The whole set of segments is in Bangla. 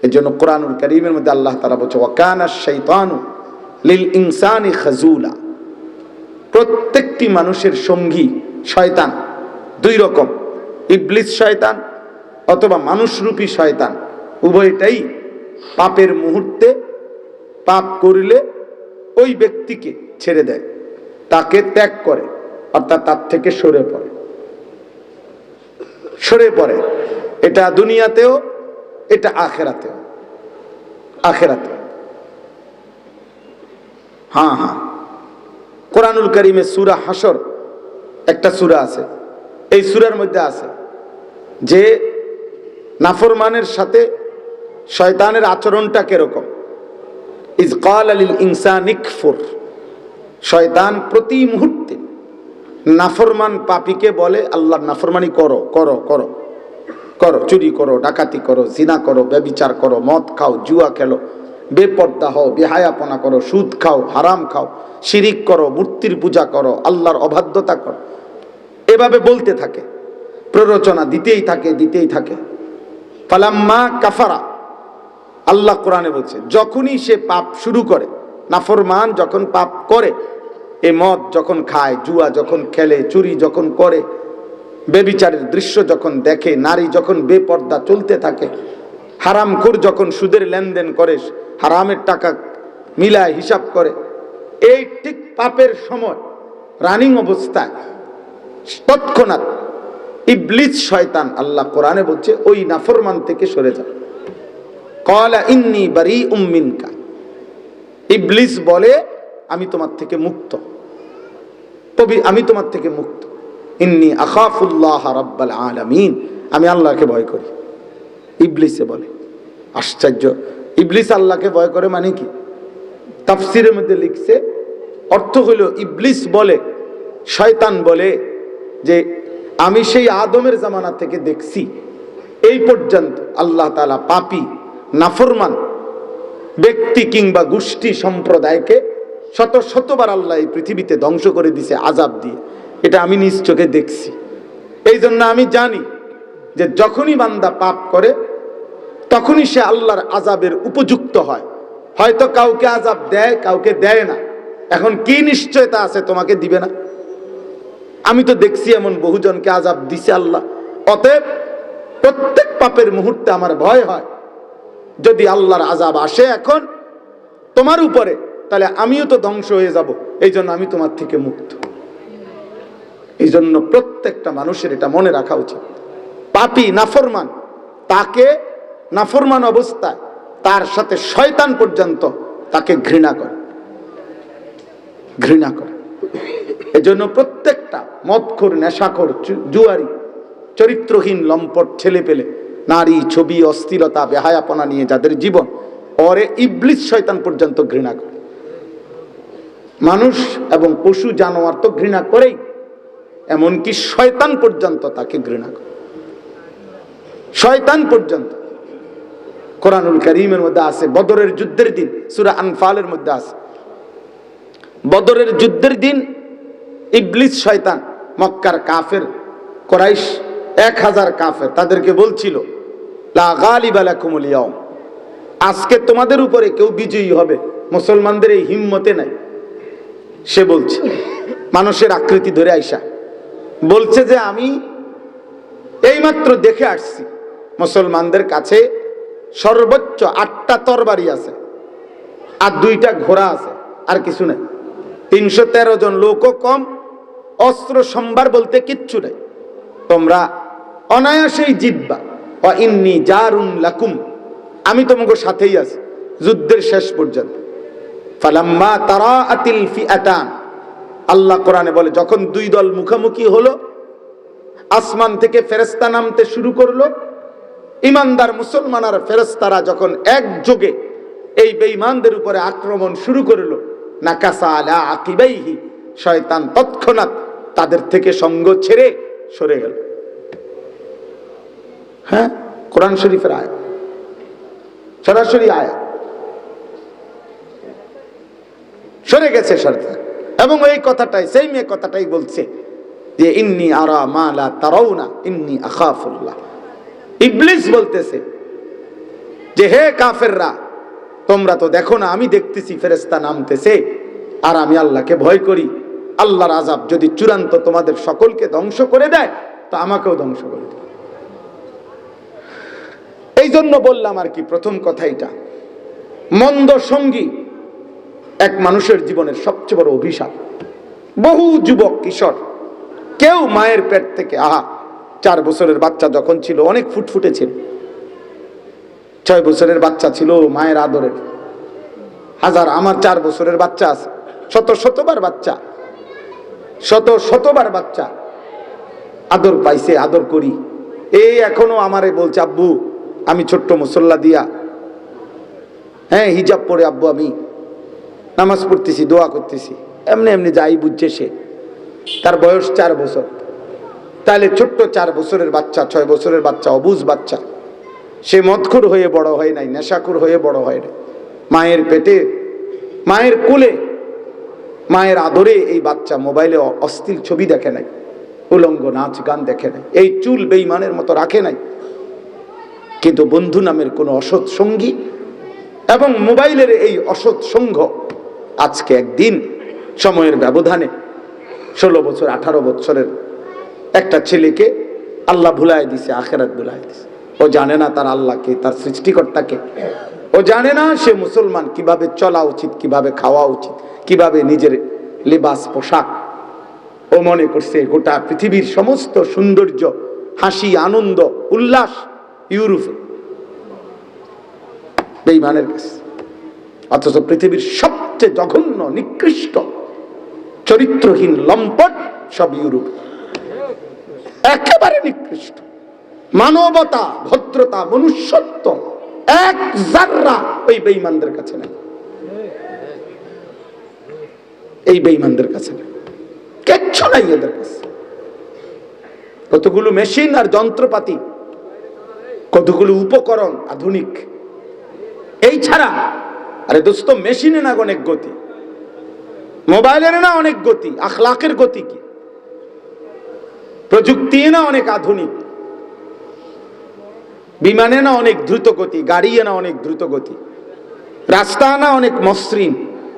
এই জন্য কোরআনুল কারীমের মধ্যে আল্লাহ তাআলা বলছে ওয়াকানা শাইতানু লিল ইনসানি খাজুলা, প্রত্যেকটি মানুষের সঙ্গী শয়তান দুই রকম, ইবলিস শয়তান অথবা মানুষরূপী শয়তান, উভয়টাই পাপের মুহূর্তে পাপ করলে ওই ব্যক্তিকে ছেড়ে দেয়, তাকে ত্যাগ করে, অর্থাৎ তার থেকে সরে পড়ে। এটা দুনিয়াতেও, এটা আখেরাতেও। হ্যাঁ, কোরআনুল কারীমে সূরা হাসর একটা সূরা আছে, এই সূরার মধ্যে আছে যে নাফরমানের সাথে শয়তানের আচরণটা কিরকম। ইজ ক্বালা লিল ইনসানি কফুর, শয়তান প্রতি মুহূর্তে নাফরমান পাপীকে বলে আল্লাহর নাফরমানি করো করো করো করো, চুরি করো, ডাকাতি করো, জিনা করো, ব্যভিচার করো, মদ খাও, জুয়া খেলো, বেপর্দা হও, বেহায়াপনা করো, সুদ খাও, হারাম খাও, শিরিক করো, মূর্তির পূজা করো, আল্লাহর অবাধ্যতা করো, এভাবে বলতে থাকে, প্ররোচনা দিতেই থাকে। ফালাম্মা কাফারা, আল্লাহ কোরআনে বলছে যখনই সে পাপ শুরু করে, নাফরমান যখন পাপ করে, এ মদ যখন খায়, জুয়া যখন খেলে, চুরি যখন করে, বেবিচারের দৃশ্য যখন দেখে, নারী যখন বেপর্দা চলতে থাকে, হারামখোর যখন সুদের লেনদেন করে, হারামের টাকা মিলায় হিসাব করে, এই ঠিক পাপের সময় রানিং অবস্থায় তৎক্ষণাৎ ইবলিস শয়তান, আল্লাহ কোরআনে বলছে ওই নাফরমান থেকে সরে যায়। ক্বালা ইন্নী বারীউম মিনকা, ইবলিস বলে আমি তোমার থেকে মুক্ত, ইন্নী আখাফুল্লাহ রাব্বাল আলামিন, আমি আল্লাহকে ভয় করি। ইবলিসে বলে, আশ্চর্য, ইবলিস আল্লাহকে ভয় করে মানে কি? তাফসীরের মধ্যে লিখছে অর্থ হলো ইবলিস বলে, শয়তান বলে যে আমি সেই আদমের জামানা থেকে দেখছি এই পর্যন্ত আল্লাহ তাআলা পাপী নাফরমান ব্যক্তি কিংবা গোষ্ঠী সম্প্রদায়কে শতবার আল্লাহ এই পৃথিবীতে ধ্বংস করে দিছে আযাব দিয়ে, এটা আমি নিজ চোখে দেখছি। এই জন্য আমি জানি যে যখনই বান্দা পাপ করে তখনই সে আল্লাহর আযাবের উপযুক্ত হয়। হয়তো কাউকে আযাব দেয়, কাউকে দেয় না, এখন কি নিশ্চয়তা আছে তোমাকে দিবে না? আমি তো দেখছি এমন বহুজনকে আযাব দিছে আল্লাহ। অতএব প্রত্যেক পাপের মুহূর্তে আমার ভয় হয় যদি আল্লাহর আযাব আসে এখন তোমার উপরে, তাহলে আমিও তো ধ্বংস হয়ে যাব, এই জন্য আমি তোমার থেকে মুক্ত। এই জন্য প্রত্যেকটা মানুষের এটা মনে রাখা উচিত, পাপী নাফরমান, তাকে নাফরমান অবস্থায় তার সাথে শয়তান পর্যন্ত তাকে ঘৃণা করে। এই জন্য প্রত্যেকটা মদখোর, নেশাখোর, জুয়ারি, চরিত্রহীন লম্পট ছেলে পেলে, নারী, ছবি, অস্থিরতা, বেহায়াপনা নিয়ে যাদের জীবন, ওরে ইবলিস শয়তান পর্যন্ত ঘৃণা করে। মানুষ এবং পশু জানোয়ার তো ঘৃণা করেই, এমনকি শয়তান পর্যন্ত তাকে ঘৃণা করে, শয়তান পর্যন্ত। কোরআনুল কারীমের মধ্যে আছে বদরের যুদ্ধের দিন, সূরা আনফালের মধ্যে আছে বদরের যুদ্ধের দিন ইবলিস শয়তান মক্কার কাফের কুরাইশ 1000 কাফের তাদেরকে বলছিল লা গালিবা লাকুমুল ইয়াউম, আজকে তোমাদের উপরে কেউ বিজয়ী হবে মুসলমানদের এই হিম্মতে নাই। সে বলছে মানুষের আকৃতি ধরে আইসা বলছে যে আমি এইমাত্র দেখে আসছি মুসলমানদের কাছে সর্বোচ্চ 8টা তরবারি আছে আর 2টা ঘোড়া আছে, আর কিছু নাই। 313 জন লোকও কম, অস্ত্র সম্ভার বলতে কিচ্ছু নাই, তোমরা অনায়াসেই জিতবা। ওয়া ইন্নী জারুন লাকুম, আমি তোমাদের সাথেই আছি যুদ্ধের শেষ পর্যন্ত। ফালাম্মা তারাআতিল ফিআতান, আল্লাহ কোরআনে বলে যখন 2 দল মুখোমুখি হলো, আসমান থেকে ফেরেশতা নামতে শুরু করলো, ইমানদার মুসলমান আর ফেরেশতারা যখন একযোগে এই বেঈমানদের উপরে আক্রমণ শুরু করলো, নাকাসা আলা আকিবাইহি, শয়তান তৎক্ষণাৎ তাদের থেকে সঙ্গ ছেড়ে সরে গেল। হ্যাঁ, কোরআন শরীফের আয়াত, সরাসরি আয়াত, সরে গেছে শয়তান। এবং এই কথাটাই, সেই মেয়ে কথাটাই বলছে যে ইন্নী আরা মা লা তারাউনা ইন্নী আখাফুল্লাহ। ইবলিস বলতেছে যে হে কাফেররা, তোমরা তো দেখো না, আমি দেখতেছি ফেরেশতা নামতেছে, আর আমি আল্লাহকে ভয় করি। আল্লাহর আযাব যদি চূড়ান্ত তোমাদের সকলকে ধ্বংস করে দেয়, তো আমাকেও ধ্বংস করে দেয়। এই জন্য বললাম আর কি, প্রথম কথা এটা, মন্দ সঙ্গী এক মানুষের জীবনের সবচেয়ে বড় অভিশাপ। বহু যুবক কিশোর, কেউ মায়ের পেট থেকে 4 বছরের বাচ্চা যখন ছিল অনেক ফুটফুটে ছিল, 6 বছরের বাচ্চা ছিল মায়ের আদরের। আমার 4 বছরের বাচ্চা আছে, শতবার বাচ্চা, শতবার বাচ্চা আদর পাইছে, আদর করি। এই এখনো আমারে বলছে, আব্বু আমি ছোট্ট মুসল্লা দিয়া, হ্যাঁ হিজাব পরে আব্বু আমি নামাজ পড়তেছি, দোয়া করতেছি, এমনি এমনি যাই বুঝছে সে। তার বয়স 4 বছর। তাহলে ছোট্ট 4 বছরের বাচ্চা, 6 বছরের বাচ্চা, অবুঝ বাচ্চা, সে মদখোর হয়ে বড় হয় নাই, নেশাখোর হয়ে বড় হয় নাই। মায়ের পেটে, মায়ের কোলে, মায়ের আদরে এই বাচ্চা মোবাইলে অশ্লীল ছবি দেখে নাই, উলঙ্গ নাচ গান দেখে নাই, এই চুল বেঈমানের মতো রাখে নাই। কিন্তু বন্ধু নামের কোন অসৎ সঙ্গী এবং মোবাইলের এই অসৎ সঙ্গ আজকে একদিন সময়ের ব্যবধানে 16 বছর 18 বছরের একটা ছেলেকে আল্লাহ ভুলাই দিছে, আখেরাত ভুলাই দিছে। ও জানে না তার আল্লাহকে, তার সৃষ্টিকর্তাকে। ও জানে না সে মুসলমান, কিভাবে চলা উচিত, কিভাবে খাওয়া উচিত, কিভাবে নিজের লিবাস পোশাক। ও মনে করছে গোটা পৃথিবীর সমস্ত সৌন্দর্য, হাসি, আনন্দ, উল্লাস ইউরোপে, বেঈমানের কাছে। অথচ পৃথিবীর সবচেয়ে জঘন্য, নিকৃষ্ট, চরিত্রহীন, লম্পট সব ইউরোপ, একেবারে নিকৃষ্ট। মানবতা, ভদ্রতা, মনুষ্যত্ব এক জাররা ওই বেঈমানদের কাছে নাই, এই বেঈমানদের কাছে নাই, কিচ্ছু নাই এদের কাছে। কতগুলো মেশিন আর যন্ত্রপাতি, কতগুলো উপকরণ আধুনিক, এই ছাড়া। আরে দোস্ত, মেশিনে না অনেক গতি, মোবাইলের না অনেক গতি, আখলাকের গতি কি? প্রযুক্তি না অনেক আধুনিক, বিমানে না অনেক দ্রুত গতি, গাড়িয়ে না অনেক দ্রুত গতি, রাস্তা না অনেক মসৃণ,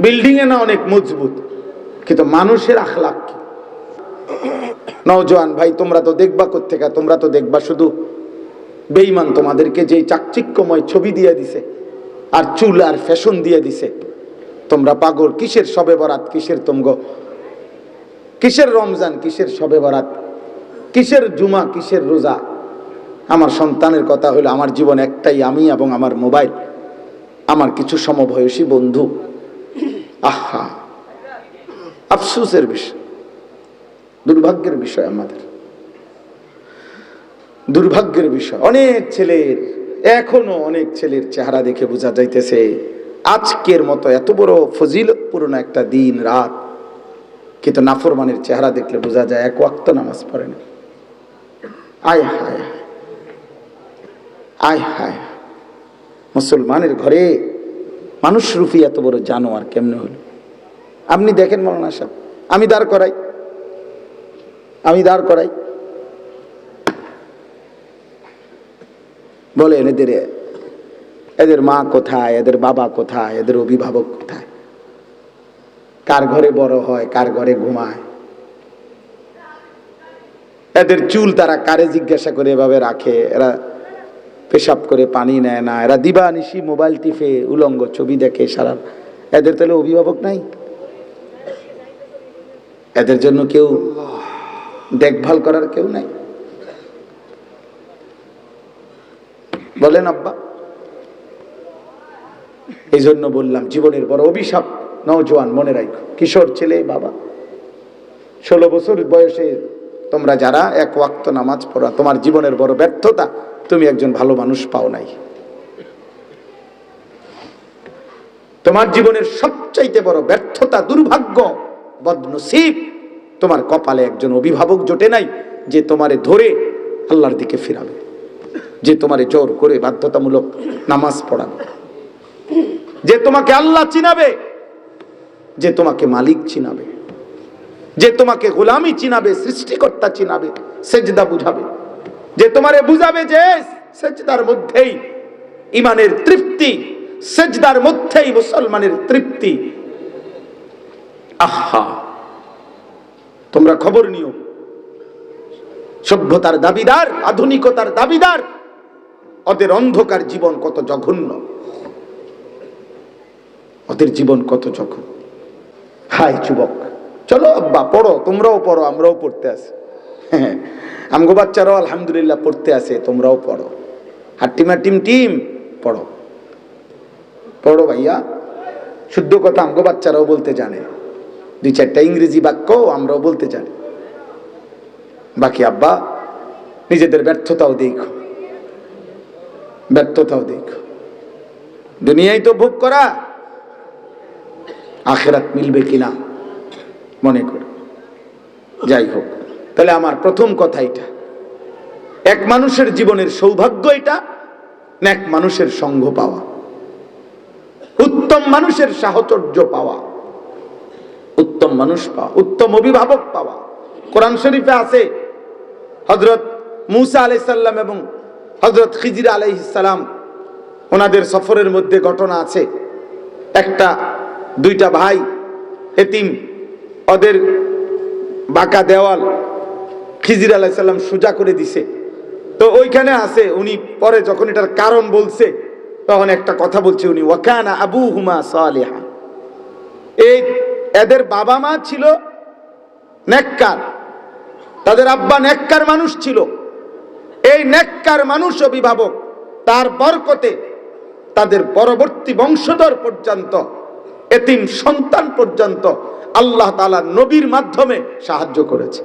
বিল্ডিং এ না অনেক মজবুত, কিন্তু মানুষের আখলাক কি? নওজোয়ান ভাই, তোমরা তো দেখবা কোত্থেকে? তোমরা তো দেখবা শুধু বেঈমান তোমাদেরকে যে চাকচিক্যময় ছবি দিয়ে দিছে আর চুল আর ফ্যাশন দিয়ে দিছে। তোমরা পাগল, কিসের শবে বরাত, কিসের তুমগ, কিসের রমজান, কিসের শবে বরাত, কিসের জুমা, কিসের রোজা? আমার সন্তানের কথা হলো, আমার জীবন একটাই, আমি এবং আমার মোবাইল, আমার কিছু সমবয়সী বন্ধু। আহা, আফসোসের বিষয়, দুর্ভাগ্যের বিষয়, আমাদের দুর্ভাগ্যের বিষয়। অনেক ছেলের, এখনো অনেক ছেলের চেহারা দেখে বোঝা যাইতেছে আজকের মতো এত বড় ফজিলতপূর্ণ একটা দিন রাত, কিন্তু নাফরমানের চেহারা দেখলে বোঝা যায় 1 ওয়াক্ত নামাজ পড়ে না। আয় হায়, আয় হায়, মুসলমানের ঘরে মানুষ রূপী এত বড় জানোয়ার কেমনে হলো? আপনি দেখেন মৌলানা সাহেব, আমি দাঁড় করাই, বলেন এদের মা কোথায়, এদের বাবা কোথায়, এদের অভিভাবক কোথায়? কার ঘরে বড় হয়, কার ঘরে ঘুমায়? এদের চুল তারা কারে জিজ্ঞাসা করে এভাবে রাখে? এরা পেশাব করে পানি নেয় না, এরা দিবানিশি মোবাইল টিপে উলঙ্গ ছবি দেখে সারা। এদের তাহলে অভিভাবক নাই? এদের জন্য কেউ দেখভাল করার কেউ নাই? বলেন আব্বা। এই জন্য বললাম জীবনের বড় অভিশাপ। নওজোয়ান মনে রাখো, কিশোর ছেলে, বাবা, 16 বছর বয়সে তোমরা যারা 1 ওয়াক্ত নামাজ পড়া, তোমার জীবনের বড় ব্যর্থতা, তুমি একজন ভালো মানুষ পাও নাই। তোমার জীবনের সবচাইতে বড় ব্যর্থতা, দুর্ভাগ্য, বদনসিব, তোমার কপালে একজন অভিভাবক জোটে নাই যে তোমারে ধরে আল্লাহর দিকে ফিরাবে, যে তোমারে জোর করে বাধ্যতামূলক নামাজ পড়াবে, যে তোমাকে আল্লাহ চিনাবে, যে তোমাকে মালিক চিনাবে, যে তোমাকে গোলামি চিনাবে, সৃষ্টিকর্তা চিনাবে, সেজদা বুঝাবে, যে তোমারে বুঝাবে যে সেজদার মধ্যেই ইমানের তৃপ্তি, সেজদার মধ্যেই মুসলমানের তৃপ্তি। আহা, তোমরা খবর নিও, সভ্যতার দাবিদার, আধুনিকতার দাবিদার, ওদের অন্ধকার জীবন কত জঘন্য, ওদের জীবন কত জঘন্য। হাই যুবক, চলো আব্বা পড়ো, তোমরাও পড়ো, আমরাও পড়তে আছি। হ্যাঁ, আমগো বাচ্চারাও আলহামদুলিল্লাহ পড়তে আছে, তোমরাও পড়ো। হাট্টিমা টিম টিম পড়ো, পড়ো ভাইয়া। শুদ্ধ কথা আমগো বাচ্চারাও বলতে জানে, দুই চারটা ইংরেজি বাক্য আমরাও বলতে জানি। বাকি আব্বা নিজেদের ব্যর্থতাও দেখো, ব্যর্থতাও দেখো। দুনিয়ায় তো ভোগ করা, আখিরাত মিলবে কিনা মনে করো। যাই হোক, তাহলে আমার প্রথম কথা এটা, এক মানুষের জীবনের সৌভাগ্য এটা নেক মানুষের সঙ্গ পাওয়া, উত্তম মানুষের সাহচর্য পাওয়া, উত্তম মানুষ পাওয়া, উত্তম অভিভাবক পাওয়া। কোরআন শরীফে আছে হযরত মূসা আলাইহিস সালাম এবং হযরত খিজির আলাইহিস সালাম, ওনাদের সফরের মধ্যে ঘটনা আছে। একটা দুইটা ভাই এতিম, ওদের বাঁকা দেওয়াল খিজির আলাইহিস সালাম সোজা করে দিছে। তো ওইখানে আছে, উনি পরে যখন এটার কারণ বলছে তখন একটা কথা বলছে উনি, ওয়াকানা আবুহুমা সালিহা, এই এদের বাবা মা ছিল নেককার, তাদের আব্বা নেককার মানুষ ছিল। এই নেককার মানুষ অভিভাবক, তার বরকতে তাদের পরবর্তী বংশধর পর্যন্ত, এতিম সন্তান পর্যন্ত আল্লাহ তাআলা নবীর মাধ্যমে সাহায্য করেছে।